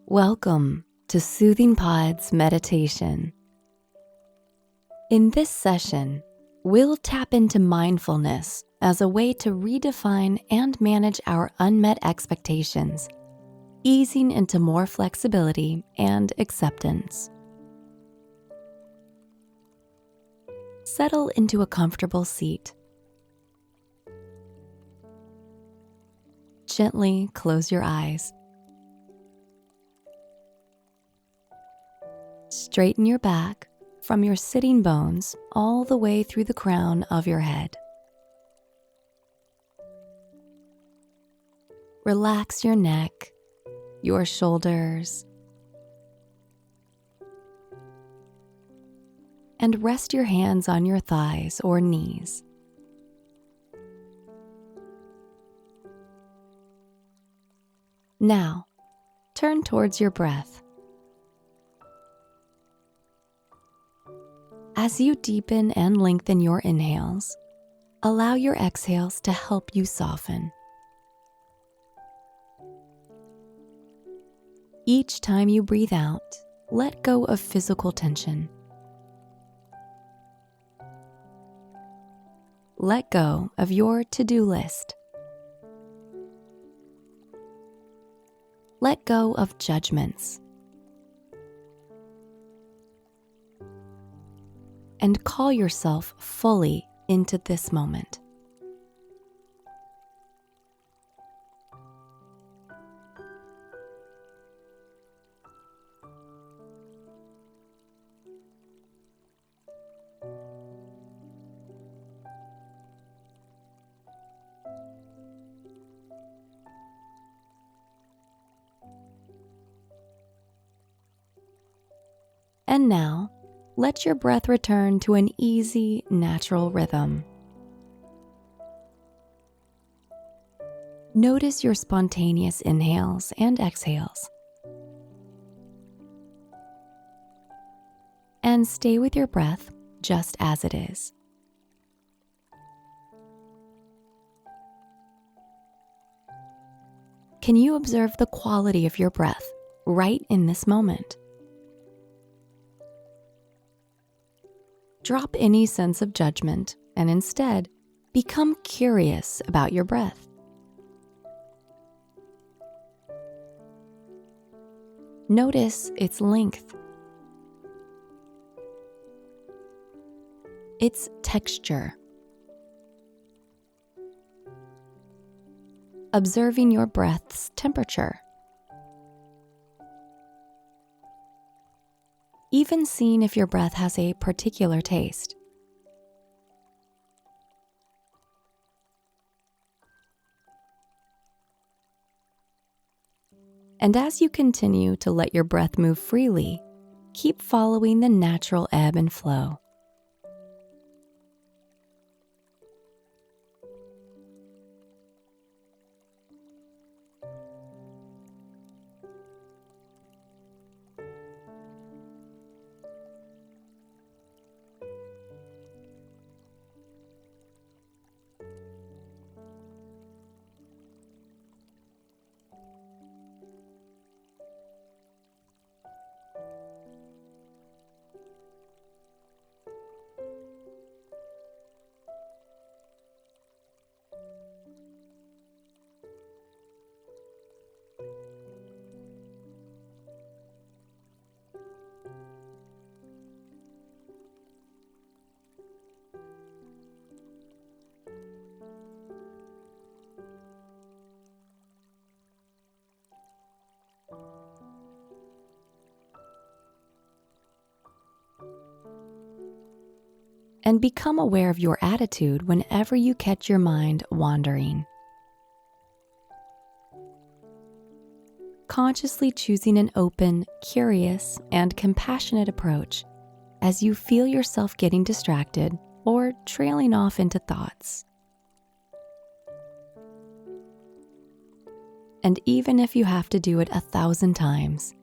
Welcome to Soothing Pod's meditation. In this session, we'll tap into mindfulness as a way to redefine and manage our unmet expectations, easing into more flexibility and acceptance. Settle into a comfortable seat. Gently close your eyes. Straighten your back from your sitting bones all the way through the crown of your head. Relax your neck, your shoulders, and rest your hands on your thighs or knees. Now, turn towards your breath. As you deepen and lengthen your inhales, allow your exhales to help you soften. Each time you breathe out, let go of physical tension. Let go of your to-do list. Let go of judgments. And call yourself fully into this moment. And now, let your breath return to an easy, natural rhythm. Notice your spontaneous inhales and exhales. And stay with your breath just as it is. Can you observe the quality of your breath right in this moment? Drop any sense of judgment and instead become curious about your breath. Notice its length, its texture. Observing your breath's temperature. Even seeing if your breath has a particular taste. And as you continue to let your breath move freely, keep following the natural ebb and flow. And become aware of your attitude whenever you catch your mind wandering. Consciously choosing an open, curious, and compassionate approach as you feel yourself getting distracted or trailing off into thoughts. And even if you have to do it 1,000 times,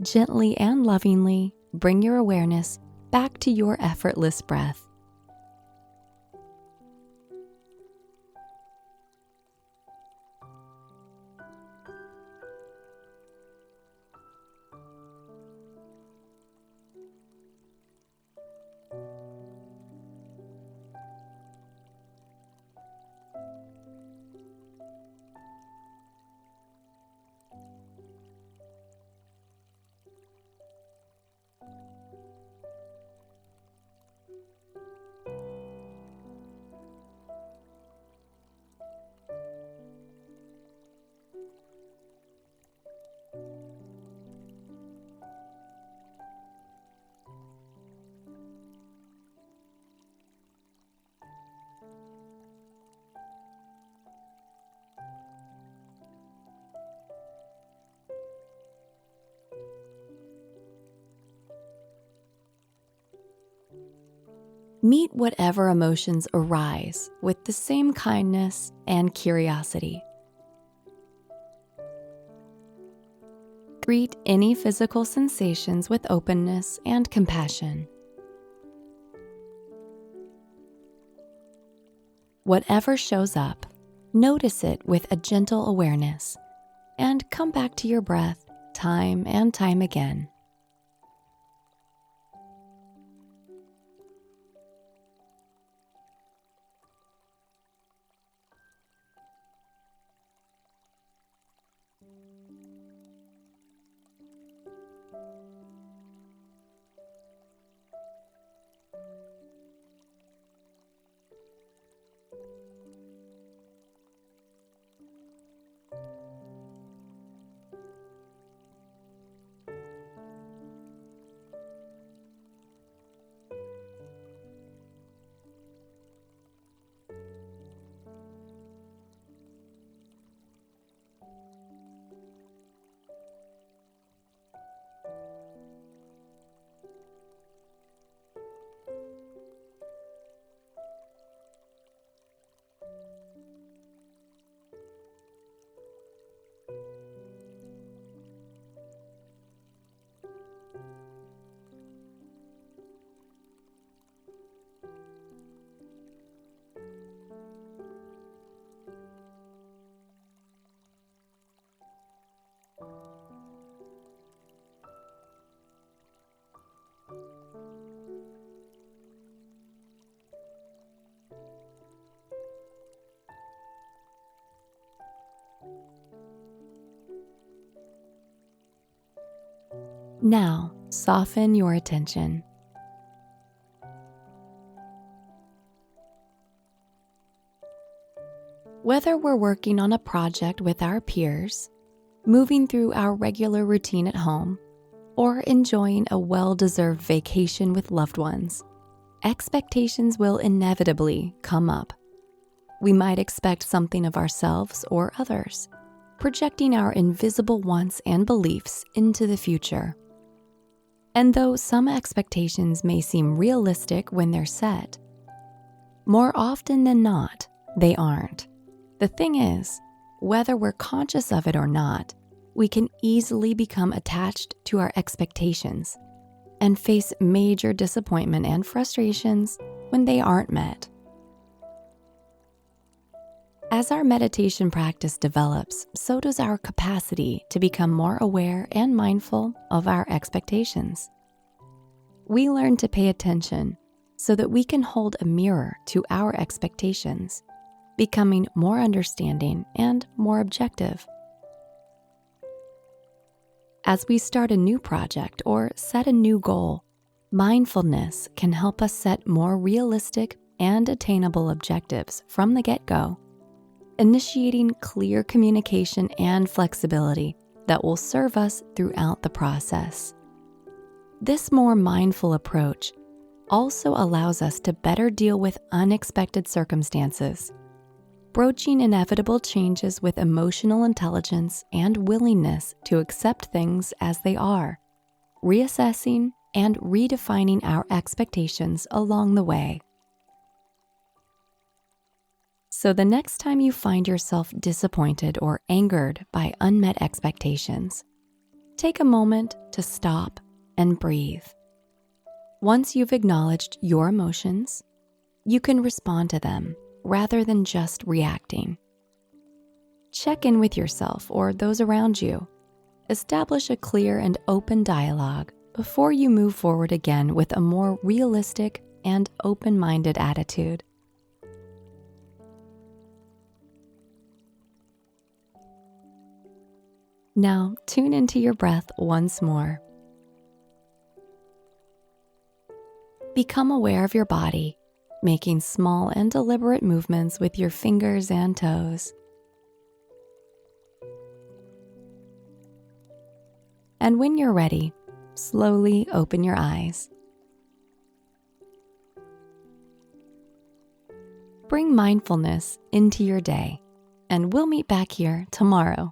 gently and lovingly bring your awareness back to your effortless breath. Meet whatever emotions arise with the same kindness and curiosity. Greet any physical sensations with openness and compassion. Whatever shows up, notice it with a gentle awareness and come back to your breath time and time again. Now, soften your attention. Whether we're working on a project with our peers, moving through our regular routine at home, or enjoying a well-deserved vacation with loved ones, expectations will inevitably come up. We might expect something of ourselves or others, projecting our invisible wants and beliefs into the future. And though some expectations may seem realistic when they're set, more often than not, they aren't. The thing is, whether we're conscious of it or not, we can easily become attached to our expectations and face major disappointment and frustrations when they aren't met. As our meditation practice develops, so does our capacity to become more aware and mindful of our expectations. We learn to pay attention so that we can hold a mirror to our expectations, becoming more understanding and more objective. As we start a new project or set a new goal, mindfulness can help us set more realistic and attainable objectives from the get-go, initiating clear communication and flexibility that will serve us throughout the process. This more mindful approach also allows us to better deal with unexpected circumstances, broaching inevitable changes with emotional intelligence and willingness to accept things as they are, reassessing and redefining our expectations along the way. So the next time you find yourself disappointed or angered by unmet expectations, take a moment to stop and breathe. Once you've acknowledged your emotions, you can respond to them rather than just reacting. Check in with yourself or those around you. Establish a clear and open dialogue before you move forward again with a more realistic and open-minded attitude. Now, tune into your breath once more. Become aware of your body, making small and deliberate movements with your fingers and toes. And when you're ready, slowly open your eyes. Bring mindfulness into your day, and we'll meet back here tomorrow.